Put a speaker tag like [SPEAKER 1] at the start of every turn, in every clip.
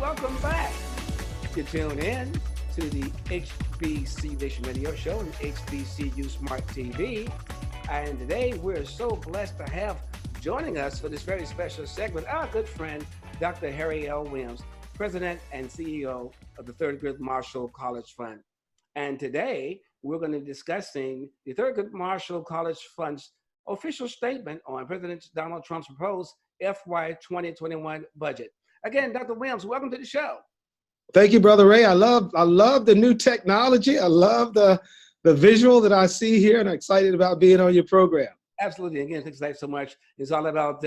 [SPEAKER 1] welcome back. You tune in to the HBC Nation Radio Show and HBCU Smart TV. And today we're so blessed to have joining us for this very special segment our good friend, Dr. Harry L. Williams, President and CEO of the Thurgood Marshall College Fund. And today we're going to be discussing the Thurgood Marshall College Fund's official statement on President Donald Trump's proposed FY 2021 budget. Again, Dr. Williams, welcome to the show.
[SPEAKER 2] Thank you, Brother Ray. I love the new technology. I love the visual that I see here, and I'm excited about being on your program.
[SPEAKER 1] Absolutely. Again, thanks so much. It's all about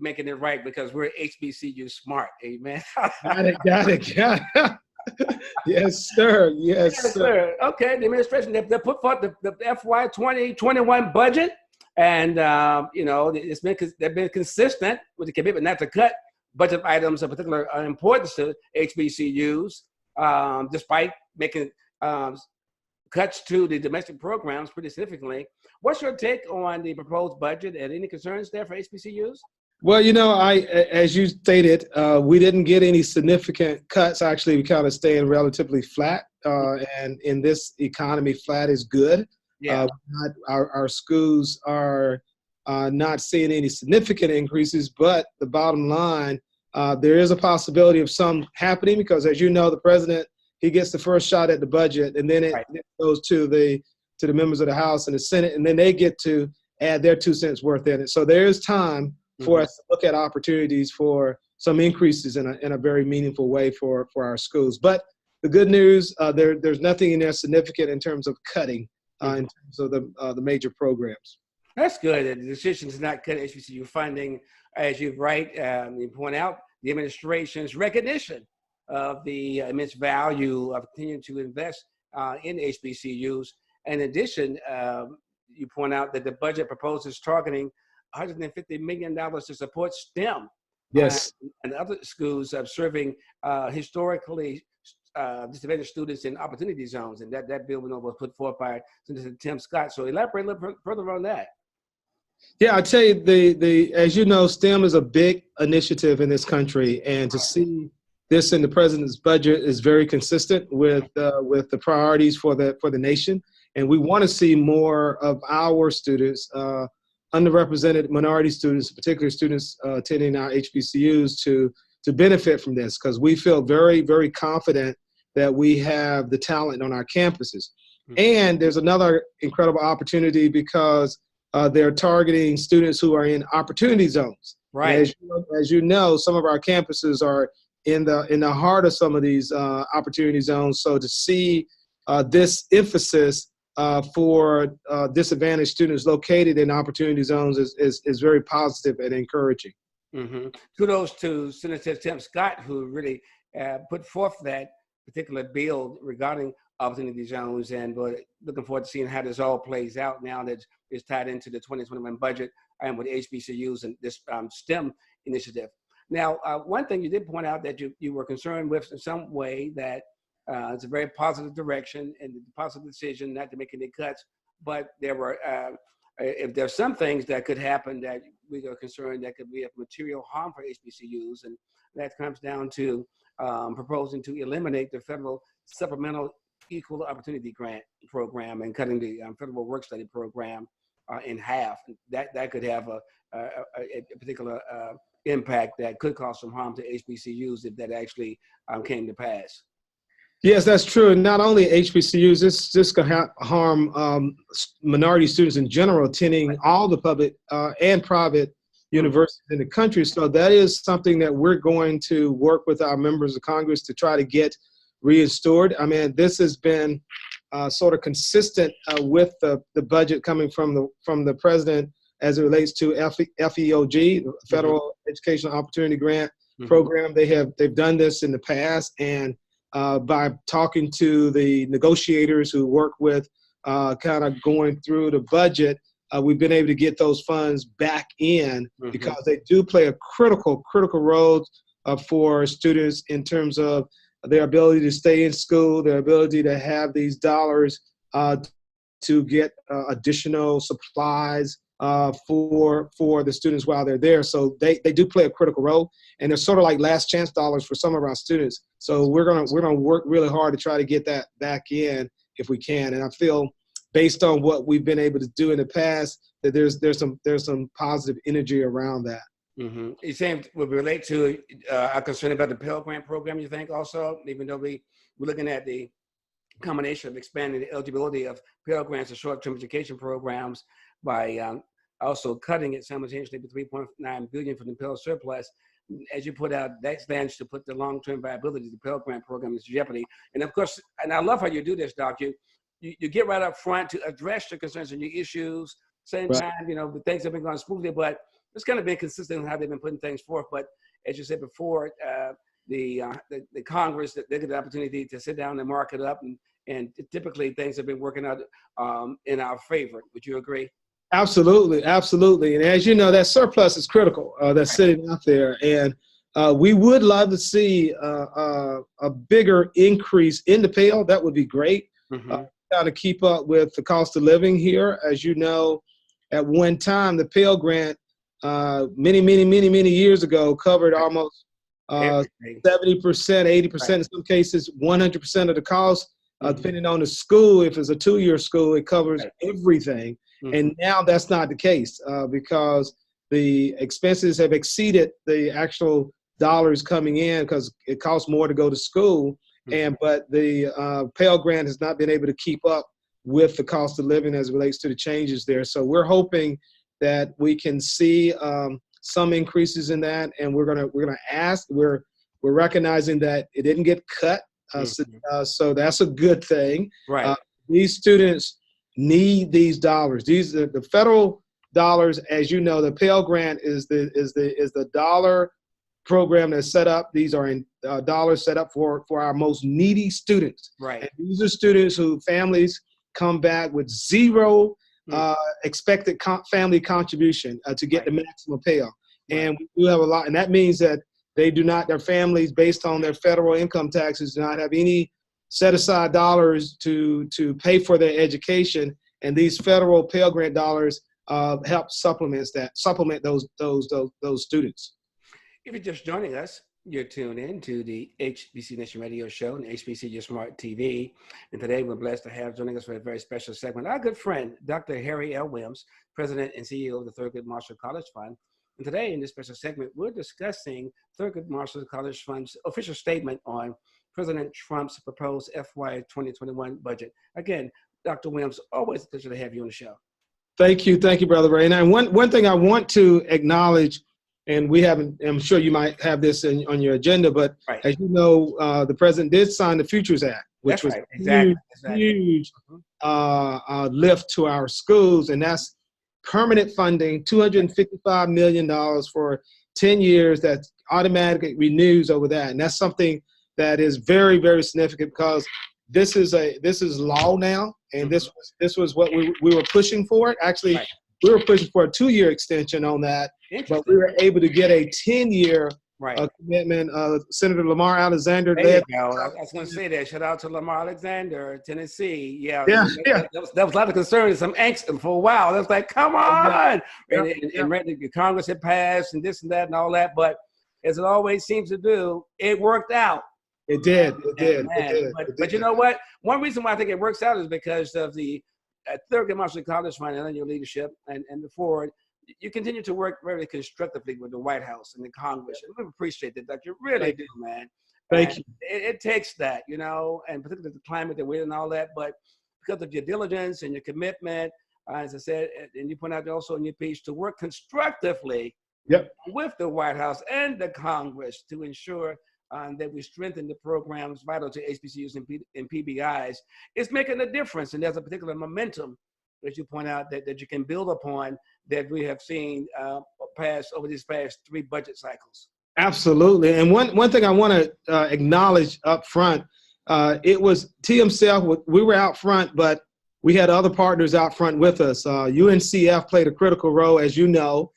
[SPEAKER 1] making it right because we're HBCU smart. Amen.
[SPEAKER 2] Got it. Yes, sir. Yes, sir.
[SPEAKER 1] Okay, the administration, they put forth the FY 2021 budget, and they've been consistent with the commitment not to cut budget items of particular importance to HBCUs, despite making cuts to the domestic programs pretty significantly. What's your take on the proposed budget and any concerns there for HBCUs?
[SPEAKER 2] Well, as you stated, we didn't get any significant cuts. Actually, we kind of staying relatively flat. And in this economy, flat is good.
[SPEAKER 1] Yeah.
[SPEAKER 2] Our schools are not seeing any significant increases, but the bottom line, there is a possibility of some happening because, as you know, the president, he gets the first shot at the budget, and then it goes to the members of the House and the Senate, and then they get to add their 2 cents worth in it. So there is time for us to look at opportunities for some increases in a very meaningful way for our schools. But the good news, there's nothing in there significant in terms of cutting in terms of the major programs.
[SPEAKER 1] That's good. The decision to not cut HBCU funding, as you point out, the administration's recognition of the immense value of continuing to invest in HBCUs. In addition, you point out that the budget proposes targeting $150 million to support STEM.
[SPEAKER 2] Yes.
[SPEAKER 1] And other schools serving historically disadvantaged students in opportunity zones. And that bill was put forth by Senator Tim Scott. So elaborate a little further on that.
[SPEAKER 2] Yeah, I tell you, as you know, STEM is a big initiative in this country, and to see this in the president's budget is very consistent with the priorities for the nation. And we want to see more of our students, underrepresented minority students, particularly students attending our HBCUs, to benefit from this, because we feel very, very confident that we have the talent on our campuses. And there's another incredible opportunity because they're targeting students who are in opportunity zones.
[SPEAKER 1] Right.
[SPEAKER 2] As you know, some of our campuses are in the heart of some of these opportunity zones. So to see this emphasis for disadvantaged students located in opportunity zones is very positive and encouraging.
[SPEAKER 1] Kudos to Senator Tim Scott, who really put forth that particular bill regarding opportunity zones, and we're looking forward to seeing how this all plays out now that it's tied into the 2021 budget and with HBCUs and this STEM initiative. Now, one thing you did point out that you were concerned with in some way that it's a very positive direction and the positive decision not to make any cuts, but there were, if there's some things that could happen that we are concerned that could be of material harm for HBCUs, and that comes down to proposing to eliminate the federal supplemental equal opportunity grant program and cutting the federal work study program in half. That could have a particular impact that could cause some harm to HBCUs if that actually came to pass.
[SPEAKER 2] Yes, that's true. And not only HBCUs, this could harm minority students in general attending all the public and private universities in the country. So that is something that we're going to work with our members of Congress to try to get restored. I mean, this has been sort of consistent with the budget coming from the president as it relates to FEOG, the Federal Educational Opportunity Grant Program. They've done this in the past, and by talking to the negotiators who work with kind of going through the budget, we've been able to get those funds back in because they do play a critical role for students in terms of their ability to stay in school, their ability to have these dollars to get additional supplies, for the students while they're there. So they do play a critical role, and they're sort of like last chance dollars for some of our students. So we're gonna work really hard to try to get that back in if we can. And I feel, based on what we've been able to do in the past, that there's some positive energy around that.
[SPEAKER 1] Mm-hmm. You saying would relate to our concern about the Pell Grant program, you think also, even though we're looking at the combination of expanding the eligibility of Pell Grants and short-term education programs by also cutting it simultaneously with $3.9 billion from the Pell surplus. As you put out, that stands to put the long-term viability of the Pell Grant program in jeopardy. And of course, and I love how you do this, Doc. You get right up front to address your concerns and your issues. Same time, the things have been going smoothly, but it's kind of been consistent in how they've been putting things forth. But as you said before, the Congress, they get the opportunity to sit down and mark it up, and typically things have been working out in our favor. Would you agree?
[SPEAKER 2] Absolutely, absolutely. And as you know, that surplus is critical. That's sitting out there, and we would love to see a bigger increase in the Pell. That would be great.
[SPEAKER 1] Mm-hmm.
[SPEAKER 2] To keep up with the cost of living here. As you know, at one time, the Pell Grant, many years ago, covered almost 70%, 80%, in some cases, 100% of the cost, depending on the school. If it's a 2-year school, it covers everything. Mm-hmm. And now that's not the case because the expenses have exceeded the actual dollars coming in because it costs more to go to school. But the Pell Grant has not been able to keep up with the cost of living as it relates to the changes there. So we're hoping that we can see some increases in that, and we're gonna ask. We're recognizing that it didn't get cut, so that's a good thing.
[SPEAKER 1] Right.
[SPEAKER 2] These students need these dollars. These are the federal dollars, as you know. The Pell Grant is the dollar program that's set up. These are in dollars set up for our most needy students.
[SPEAKER 1] Right. And
[SPEAKER 2] these are students who families come back with zero expected family contribution to get the maximum Pell. And we do have a lot, and that means that their families, based on their federal income taxes, do not have any set aside dollars to pay for their education. And these federal Pell Grant dollars help supplement those students.
[SPEAKER 1] If you're just joining us, you're tuned in to the HBC Nation Radio Show and HBCU Smart TV. And today we're blessed to have joining us for a very special segment our good friend, Dr. Harry L. Williams, President and CEO of the Thurgood Marshall College Fund. And today in this special segment, we're discussing Thurgood Marshall College Fund's official statement on President Trump's proposed FY 2021 budget. Again, Dr. Williams, always a pleasure to have you on the show.
[SPEAKER 2] Thank you, Brother Ray. And one thing I want to acknowledge, and we haven't, I'm sure you might have this on your agenda, but as you know, the president did sign the Futures Act, which was huge lift to our schools. And that's permanent funding, $255 million for 10 years that automatically renews over that. And that's something that is very, very significant because this is law now. And this was what we were pushing for. Actually, we were pushing for a 2-year extension on that, but we were able to get a 10-year commitment. Senator Lamar Alexander led.
[SPEAKER 1] I was going to say that. Shout out to Lamar Alexander, Tennessee. That was a lot of concern and some angst for a while. It was like, come on. And the Congress had passed and this and that and all that. But as it always seems to do, it worked out.
[SPEAKER 2] It did.
[SPEAKER 1] But you know what? One reason why I think it works out is because of the Thurgood Marshall College Fund and your leadership and before, you continue to work very constructively with the White House and the Congress. And we appreciate that, Doc. You really do, man.
[SPEAKER 2] Thank you.
[SPEAKER 1] It takes that, and particularly the climate that we're in and all that, but because of your diligence and your commitment, as I said, and you point out also in your piece, to work constructively with the White House and the Congress to ensure that we strengthen the programs vital to HBCUs and PBIs. It's making a difference, and there's a particular momentum, as you point out, that you can build upon that we have seen over these past 3 budget cycles.
[SPEAKER 2] Absolutely. And one thing I want to acknowledge up front, it was TMCF. We were out front, but we had other partners out front with us. UNCF played a critical role, as you know,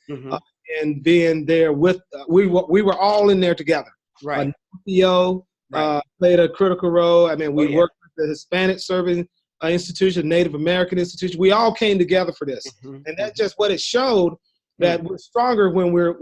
[SPEAKER 2] in being there with. We were all in there together. Right. NPO played a critical role. I mean, we worked with the Hispanic Serving institution, Native American institution. We all came together for this, and that's just what it showed, that we're stronger when we're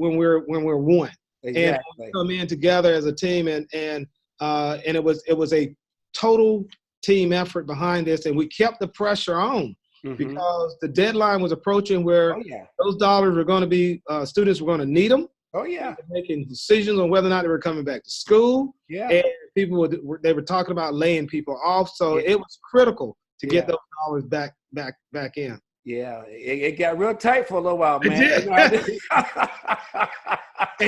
[SPEAKER 2] one.
[SPEAKER 1] Exactly.
[SPEAKER 2] And we come in together as a team, and it was a total team effort behind this, and we kept the pressure on because the deadline was approaching where those dollars were going to be, students were going to need them.
[SPEAKER 1] Oh yeah,
[SPEAKER 2] making decisions on whether or not they were coming back to school.
[SPEAKER 1] Yeah,
[SPEAKER 2] and people were talking about laying people off, so it was critical to get those dollars back in.
[SPEAKER 1] Yeah, it got real tight for a little while, man.
[SPEAKER 2] It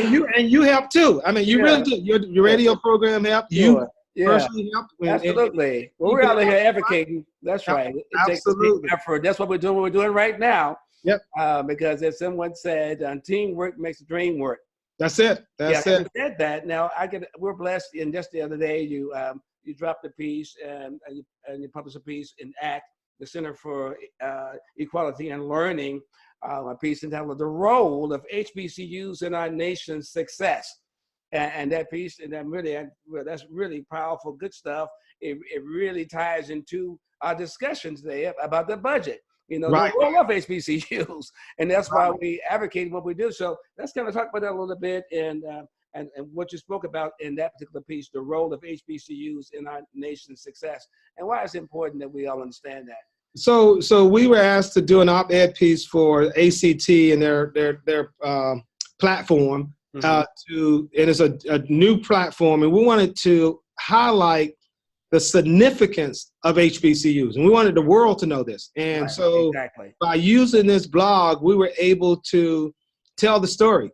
[SPEAKER 2] did. and you helped too. I mean, you really did. Your radio program helped. You personally helped.
[SPEAKER 1] Absolutely. Well, we're out here advocating. That's right. It
[SPEAKER 2] Absolutely.
[SPEAKER 1] takes effort. That's what we're doing. What we're doing right now.
[SPEAKER 2] Yep.
[SPEAKER 1] Because as someone said, teamwork makes the dream work.
[SPEAKER 2] That's it. That's it.
[SPEAKER 1] Said that. Now we're blessed. And just the other day, you dropped a piece and you published a piece in ACT, the Center for Equality and Learning, a piece entitled "The Role of HBCUs in Our Nation's Success." And that piece, and that's really powerful, good stuff. It really ties into our discussions today about the budget. The role of HBCUs, and that's why we advocate what we do. So let's kind of talk about that a little bit, and what you spoke about in that particular piece, the role of HBCUs in our nation's success, and why it's important that we all understand that.
[SPEAKER 2] So we were asked to do an op-ed piece for ACT and their platform, and it's a new platform, and we wanted to highlight the significance of HBCUs, and we wanted the world to know this. And by using this blog, we were able to tell the story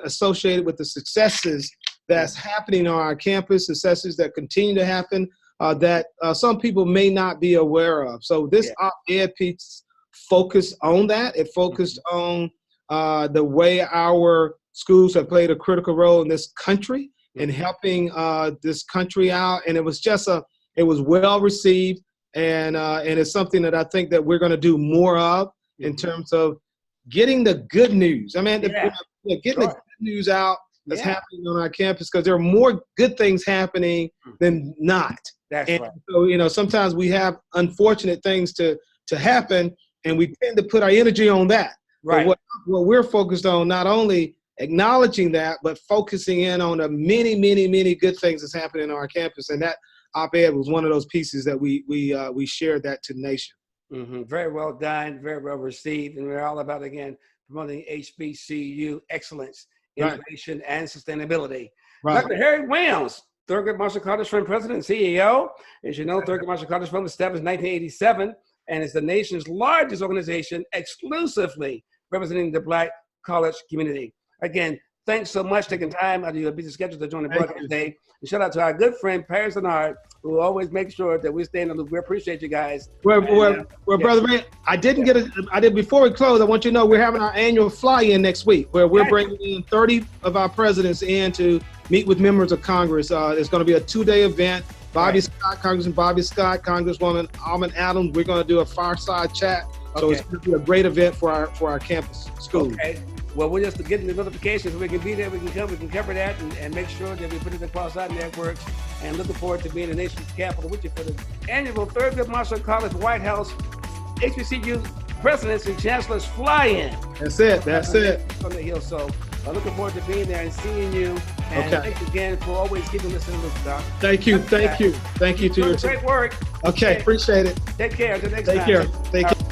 [SPEAKER 2] associated with the successes that's happening on our campus, successes that continue to happen that some people may not be aware of. So this op-ed piece focused on that. It focused on the way our schools have played a critical role in this country in helping this country out, and it was well received, and it's something that I think that we're going to do more of in terms of getting the good news. I mean, getting the good news out that's happening on our campus, because there are more good things happening than not.
[SPEAKER 1] That's right.
[SPEAKER 2] So sometimes we have unfortunate things to happen, and we tend to put our energy on that.
[SPEAKER 1] Right.
[SPEAKER 2] But what we're focused on, not only acknowledging that, but focusing in on the many, many, many good things that's happening on our campus. And that op-ed was one of those pieces that we shared that to the nation.
[SPEAKER 1] Very well done, very well received. And we're all about, again, promoting HBCU excellence, innovation, and sustainability.
[SPEAKER 2] Right.
[SPEAKER 1] Dr. Harry Williams, Thurgood Marshall College Fund President and CEO. As you know, Thurgood Marshall College Fund was established in 1987 and is the nation's largest organization exclusively representing the Black college community. Again, thanks so much for taking time out of your busy schedule to join the broadcast today. And shout out to our good friend, Paris Bernard, who always makes sure that we stay in the loop. We appreciate you guys.
[SPEAKER 2] Well, Brother Ray, before we close, I want you to know we're having our annual fly-in next week, where we're bringing in 30 of our presidents in to meet with members of Congress. It's going to be a 2-day event. Congressman Bobby Scott, Congresswoman Almond Adams. We're going to do a fireside chat. So it's going to be a great event for our campus school.
[SPEAKER 1] Okay. Well, we're just getting the notifications so we can be there, we can cover that and make sure that we put it across our networks, and looking forward to being the nation's capital with you for the annual Thurgood Marshall College White House HBCU Presidents and Chancellors Fly-In.
[SPEAKER 2] That's it.
[SPEAKER 1] On the hill. So looking forward to being there and seeing you. And thanks again for always keeping listening to us, Doc.
[SPEAKER 2] Thank you to your team.
[SPEAKER 1] Great work.
[SPEAKER 2] Okay, appreciate it.
[SPEAKER 1] Take care. Until next time.
[SPEAKER 2] Take care.